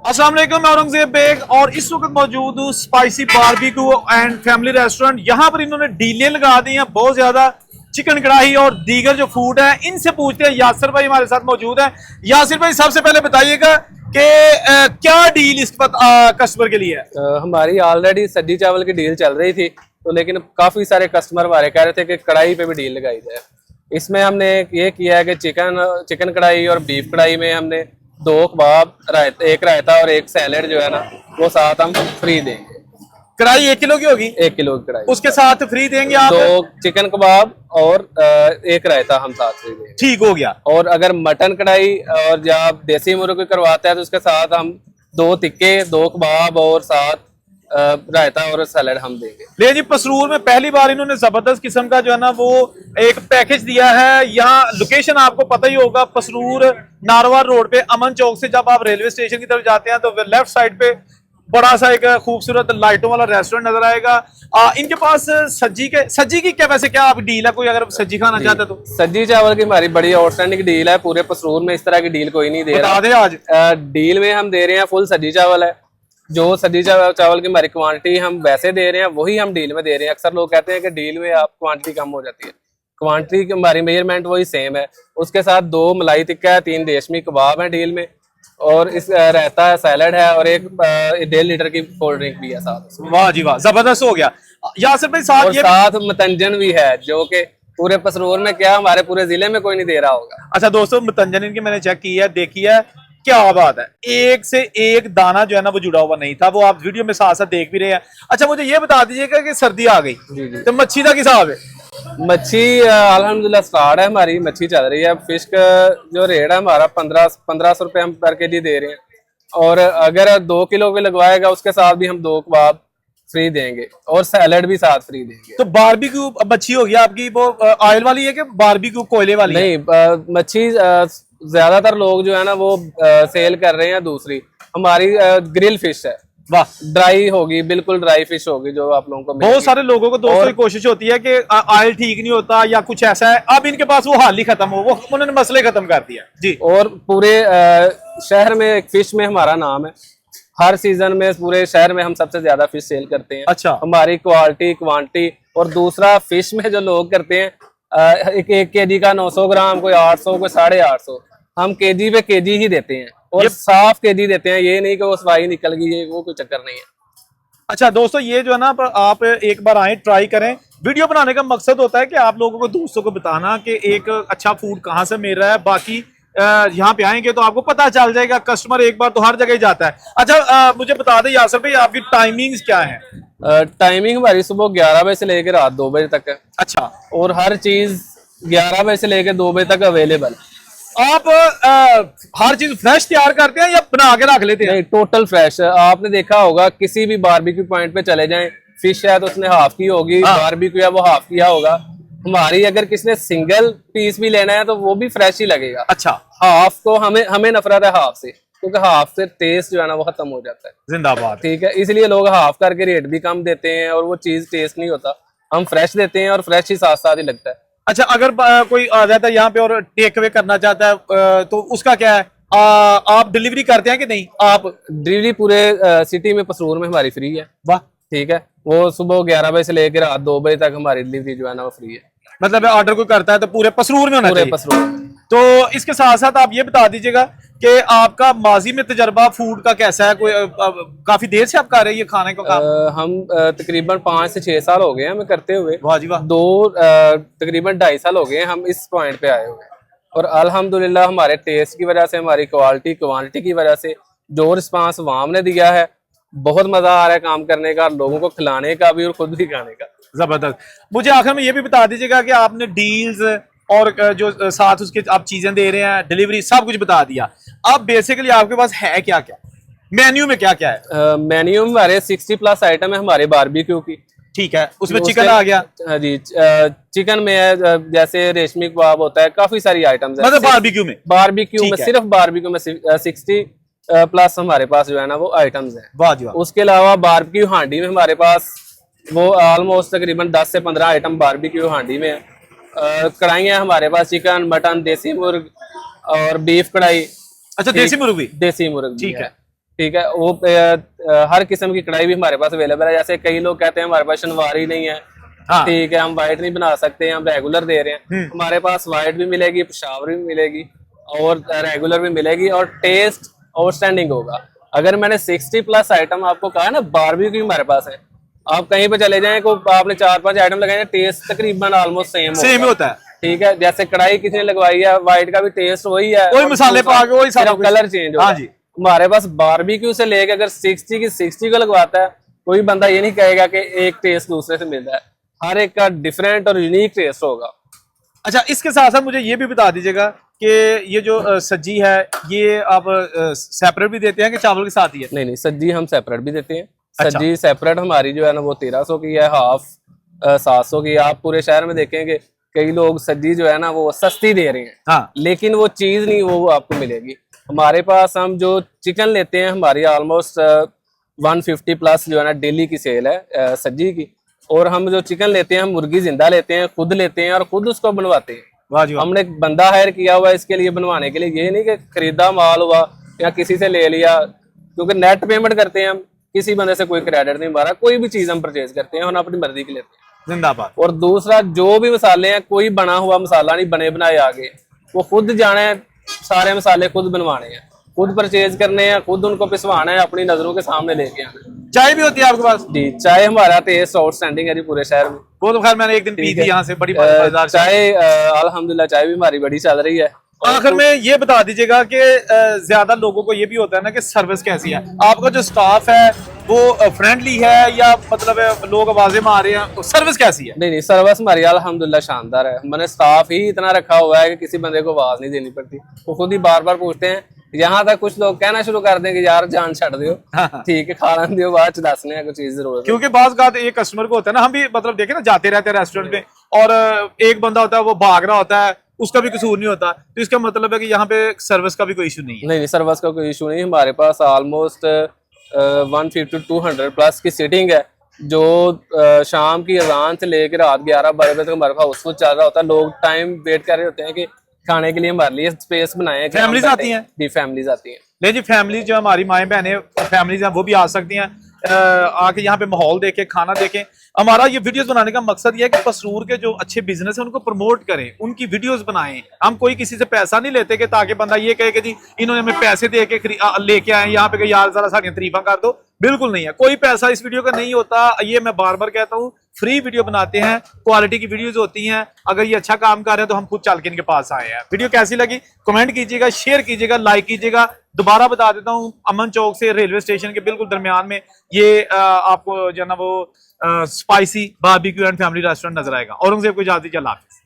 अस्सलाम वालेकुम, मैं औरंगजेब बेग और इस वक्त मौजूद हूँ spicy barbecue and family restaurant. यहाँ पर इन्होंने डीलें लगा दी हैं बहुत ज्यादा। चिकन कढ़ाई और दीगर जो फूड है इनसे पूछते हैं। यासिर भाई हमारे साथ मौजूद है। यासिर भाई सबसे पहले बताइएगा कि क्या डील इस वक्त कस्टमर के लिए है? हमारी ऑलरेडी सब्जी चावल की डील चल रही थी, तो लेकिन काफी सारे कस्टमर हमारे कह रहे थे कि कढ़ाई पे भी डील लगाई जाए। इसमें हमने ये किया है कि चिकन कढ़ाई और बीफ कढ़ाई में हमने 2 कबाब, एक रायता और एक सैलेड जो है ना वो साथ हम फ्री देंगे। कढ़ाई 1 किलो की होगी? 1 किलो की कढ़ाई उसके साथ फ्री देंगे आप? 2 चिकन कबाब और एक रायता हम साथ फ्री देंगे। ठीक हो गया। और अगर मटन कढ़ाई और जब देसी मुर्गी करवाते हैं तो उसके साथ हम 2 टिक्के, 2 कबाब और साथ रायता और सैलेड हम देंगे। ले जी, पसरूर में पहली बार इन्होंने जबरदस्त किस्म का जो है ना वो एक पैकेज दिया है। यहाँ लोकेशन आपको पता ही होगा, पसरूर नारवार रोड पे अमन चौक से जब आप रेलवे स्टेशन की तरफ जाते हैं तो लेफ्ट साइड पे बड़ा सा एक खूबसूरत लाइटों वाला रेस्टोरेंट नजर आएगा। इनके पास सज्जी की क्या वैसे क्या आप डील है? कोई अगर सज्जी खाना चाहते हैं तो सब्जी चावल की हमारी बड़ी आउटस्टैंडिंग डील है। पूरे पसरूर में इस तरह की डील कोई नहीं दे रहा। बता दें आज डील में हम दे रहे हैं फुल सब्जी चावल है। जो सब्जी चावल की हमारी क्वांटिटी हम वैसे दे रहे हैं वही हम डील में दे रहे हैं। अक्सर लोग कहते हैं कि डील में आप क्वांटिटी कम हो जाती है। क्वांटिटी की हमारी मेजरमेंट वही सेम है। उसके साथ 2 मलाई टिक्का है, 3 रेशमी कबाब है डील में, और इस रहता है, सैलड है और एक 1.5 लीटर की कोल्ड ड्रिंक भी है साथ। वाह जी वाह, जबरदस्त हो गया। यासिर भाई साथ और साथ मतंजन भी है जो कि पूरे पसरूर में क्या हमारे पूरे जिले में कोई नहीं दे रहा होगा। अच्छा दोस्तों, मतंजन इनकी मैंने चेक की है, देखी है, क्या बात है। एक से एक दाना जो है ना वो जुड़ा हुआ नहीं था, वो आप वीडियो में साथ साथ देख भी रहे हैं। अच्छा मुझे ये बता दीजिएगा कि सर्दी आ गई तो मच्छी का हिसाब है? मच्छी अल्हम्दुलिल्लाह स्टार्ट है, हमारी मच्छी चल रही है। फिश का जो रेट है हमारा 1500 रुपये हम पर केजी दे रहे हैं। और अगर 2 किलो के लगवाएगा उसके साथ भी हम 2 कबाब फ्री देंगे और सैलेड भी साथ फ्री देंगे। तो बारबेक्यू मच्छी होगी आपकी वो ऑयल वाली है कि बारबेक्यू कोयले वाली? नहीं, मच्छी ज्यादातर लोग जो है ना वो सेल कर रहे हैं दूसरी। हमारी ग्रिल फिश है। वाह, ड्राई होगी, बिल्कुल ड्राई फिश होगी जो आप लोगों को। बहुत सारे लोगों को दोस्तों की कोशिश होती है कि ऑयल ठीक नहीं होता या कुछ ऐसा है। अब इनके पास वो हाल ही खत्म हो, वो उन्होंने मसले खत्म कर दिया जी। और पूरे शहर में फिश में हमारा नाम है। हर सीजन में पूरे शहर में हम सबसे ज्यादा फिश सेल करते हैं। अच्छा, हमारी क्वालिटी, क्वांटिटी और दूसरा फिश में जो लोग करते हैं एक केजी का 900 ग्राम, कोई 800, कोई 850, हम केजी पे केजी ही देते हैं और साफ केजी देते हैं। ये नहीं कि वो सफाई निकल गई है, वो कोई चक्कर नहीं है। अच्छा दोस्तों, ये जो है ना आप एक बार आए, ट्राई करें। वीडियो बनाने का मकसद होता है कि आप लोगों को, दोस्तों को बताना कि एक अच्छा फूड कहाँ से मिल रहा है। बाकी यहाँ पे आएंगे तो आपको पता चल जाएगा। कस्टमर एक बार तो हर जगह ही जाता है। अच्छा मुझे बता दें यासिर भाई, आपकी टाइमिंग्स क्या है? टाइमिंग हमारी सुबह 11 बजे से लेकर रात 2 बजे तक है। अच्छा, और हर चीज 11 बजे से लेकर 2 बजे तक अवेलेबल। आप हर चीज फ्रेश तैयार करते हैं या बना के रख लेते हैं? नहीं, टोटल फ्रेश। आपने देखा होगा किसी भी बारबेक्यू पॉइंट पे चले जाएं, फिश है तो उसने हाफ की होगी, बारबेक्यू है वो हाफ किया होगा। हमारी अगर किसी ने सिंगल पीस भी लेना है तो वो भी फ्रेश ही लगेगा। अच्छा, हाफ को हमें नफरत है हाफ से, क्योंकि हाफ से टेस्ट जो है ना वो खत्म हो जाता है। जिंदाबाद। ठीक है, इसलिए लोग हाफ करके रेट भी कम देते हैं और वो चीज टेस्ट नहीं होता। हम फ्रेश देते हैं और फ्रेश ही साथ साथ ही लगता है। अच्छा, अगर कोई आ जाता है यहाँ पे और टेक अवे करना चाहता है तो उसका क्या है? आप डिलीवरी करते हैं कि नहीं? आप डिलीवरी पूरे सिटी में पसरूर में हमारी फ्री है। वाह, ठीक है, वो सुबह 11 बजे से लेकर रात 2 बजे तक हमारी डिलीवरी जो है ना वो फ्री है। मतलब ऑर्डर कोई करता है तो पूरे पसरूर में होना चाहिए? पसरूर। तो इसके साथ साथ आप ये बता दीजिएगा कि आपका माजी में तजर्बा फूड का कैसा है? कोई काफी देर से आप कर रहे हैं ये खाने को काम? हम तकरीबन 5 से 6 साल हो गए हमें करते हुए। वाह जी वाह। तकरीबन 2.5 साल हो गए हम इस पॉइंट पे आए हुए। और अल्हम्दुलिल्लाह हमारे टेस्ट की वजह से, हमारी क्वालिटी क्वांटिटी की वजह से जो रिस्पांस वाम ने दिया है, बहुत मजा आ रहा है काम करने का, लोगों को खिलाने का भी और खुद भी खाने का। जबरदस्त। मुझे आखिर में ये भी बता दीजिएगा कि आपने डील्स और जो साथ उसके आप चीजें दे रहे हैं, डिलीवरी, सब कुछ बता दिया। अब बेसिकली आपके पास है क्या क्या, मेन्यू में क्या क्या है? मेन्यू में हमारे 60+ आइटम है हमारे बारबेक्यू की। ठीक है, उसमें चिकन आ गया? हाँ जी, चिकन में है, जैसे रेशमी कबाब होता है, काफी सारी आइटम्स है। मतलब बारबेक्यू में सिर्फ बारबेक्यू में 60+ हमारे पास जो है ना वो आइटम्स है। वाह जी वाह। उसके अलावा बारबेक्यू हांडी में हमारे पास वो ऑलमोस्ट तकरीबन 10 से 15 आइटम बारबेक्यू हांडी में है। कढ़ाइयाँ हमारे पास चिकन, मटन, देसी मुर्ग और बीफ कढ़ाई। अच्छा, देसी मुर्ग भी? देसी मुर्ग ठीक है। ठीक है। वो हर किस्म की कढ़ाई भी हमारे पास अवेलेबल है। जैसे कई लोग कहते हैं हमारे पास शनवारी नहीं है, हाँ। ठीक है, हम वाइट नहीं बना सकते, हम रेगुलर दे रहे हैं। हमारे पास वाइट भी मिलेगी, पेशावरी भी मिलेगी और रेगुलर भी मिलेगी, और टेस्ट आउटस्टैंडिंग होगा। अगर मैंने 60+ आइटम आपको कहा ना, बारबेक्यू हमारे पास है, आप कहीं पे चले जाएं को आपने 4-5 आइटम लगाए, टेस्ट तकरीबन ऑलमोस्ट सेम होता है। ठीक है। जैसे कढ़ाई किसी ने लगवाई है, व्हाइट का भी टेस्ट वही है, वही मसाले पा के वही सारा कलर चेंज होगा। हाँ जी। हमारे पास बारबेक्यू से लेके अगर 60 की 60 को लगवाता है, कोई बंदा ये नहीं कहेगा कि एक टेस्ट दूसरे से मिलता है। हर एक का डिफरेंट और यूनिक टेस्ट होगा। अच्छा, इसके साथ साथ मुझे ये भी बता दीजिएगा कि ये जो सज्जी है, ये आप सेपरेट भी देते हैं कि चावल के साथ ही है? नहीं, सज्जी हम सेपरेट भी देते हैं। अच्छा। सज्जी सेपरेट हमारी जो है ना वो 1300 की है, हाफ 700 की है। आप पूरे शहर में देखेंगे कई लोग सज्जी जो है ना वो सस्ती दे रहे हैं, हाँ। लेकिन वो चीज नहीं वो आपको मिलेगी। हमारे पास हम जो चिकन लेते हैं, हमारी ऑलमोस्ट 150+ जो है ना डेली की सेल है सज्जी की। और हम जो चिकन लेते हैं, हम मुर्गी जिंदा लेते हैं, खुद लेते हैं और खुद उसको बनवाते हैं। वाह जी वाह। हमने एक बंदा हायर किया हुआ है इसके लिए बनवाने के लिए, ये नहीं कि खरीदा माल हुआ या किसी से ले लिया, क्योंकि नेट पेमेंट करते हैं हम, किसी बंदे से कोई क्रेडिट नहीं मारा। कोई भी चीज हम परचेज करते हैं, हम अपनी मर्जी की लेते हैं। जिंदाबाद। और दूसरा, जो भी मसाले हैं, कोई बना हुआ मसाला नहीं, बने बनाए आगे, वो खुद जाना है, सारे मसाले खुद बनवाने हैं, खुद परचेज करने हैं, खुद उनको पिसवाना है, अपनी नजरों के सामने लेके आना है। चाय भी होती है आपके पास? जी, चाय हमारा टेस्ट आउटस्टैंडिंग है जी पूरे शहर में। वो तो खैर मैंने एक दिन पी थी यहाँ से, बड़ी मजेदार चाय अल्हम्दुलिल्लाह चाय भी हमारी बड़ी चल रही है। आखिर में ये बता दीजिएगा कि ज्यादा लोगों को ये भी होता है ना कि सर्विस कैसी है आपका, जो स्टाफ है वो फ्रेंडली है या मतलब लोग आवाजें मार रहे हैं, सर्विस कैसी है? नहीं, सर्विस हमारी अल्हम्दुलिल्लाह शानदार है। मैंने स्टाफ ही इतना रखा हुआ है कि किसी बंदे को आवाज नहीं देनी पड़ती। वो खुद ही बार बार पूछते हैं। यहाँ तक कुछ लोग कहना शुरू कर दें कि यार जान छड़ दियो, ठीक है, खाना दियो, बाद च दसने कोई चीज जरूर। क्योंकि बात एक कस्टमर को होता है ना, हम भी मतलब देखे ना, जाते रहते हैं रेस्टोरेंट में, और एक बंदा होता है वो भाग रहा होता है, उसका भी कसूर नहीं होता, तो इसका मतलब है कि यहाँ पे सर्विस का भी कोई इशू नहीं है। नहीं, सर्विस का कोई इशू नहीं। हमारे पास ऑलमोस्ट 150 to 200+ की सीटिंग है, जो शाम की अजान से लेकर रात 11-12 बजे तक हमारे पास उसको चल रहा होता है। लोग टाइम वेट कर रहे होते हैं कि खाने के लिए हमारे लिए स्पेस बनाए हैं। फैमिलीज आती हैं जी, फैमिलीज आती हैं। नहीं जी, फैमिली जो हमारी माएँ बहनें फैमिलीज हैं वो भी आ सकती हैं, आके यहाँ पे माहौल देखें, खाना देखें। हमारा ये वीडियोस बनाने का मकसद ये है कि पसरूर के जो अच्छे बिजनेस है उनको प्रमोट करें, उनकी वीडियोस बनाएं। हम कोई किसी से पैसा नहीं लेते कि ताकि बंदा ये कहे कि जी इन्होंने हमें पैसे दे के लेके आए यहाँ पे, यार जरा साड़ी तारीफा कर दो। बिल्कुल नहीं है, कोई पैसा इस वीडियो का नहीं होता। ये मैं बार बार कहता हूँ, फ्री वीडियो बनाते हैं, क्वालिटी की वीडियोस होती हैं। अगर ये अच्छा काम कर रहे हैं तो हम खुद चल के इनके पास आए हैं। वीडियो कैसी लगी कमेंट कीजिएगा, शेयर कीजिएगा, लाइक कीजिएगा। दोबारा बता देता हूँ, अमन चौक से रेलवे स्टेशन के बिल्कुल दरमियान में ये आपको जो है ना वो spicy barbecue and family restaurant नजर आएगा। औरंगजेब को इजाजत दीजिए, अल्लाह हाफिज़।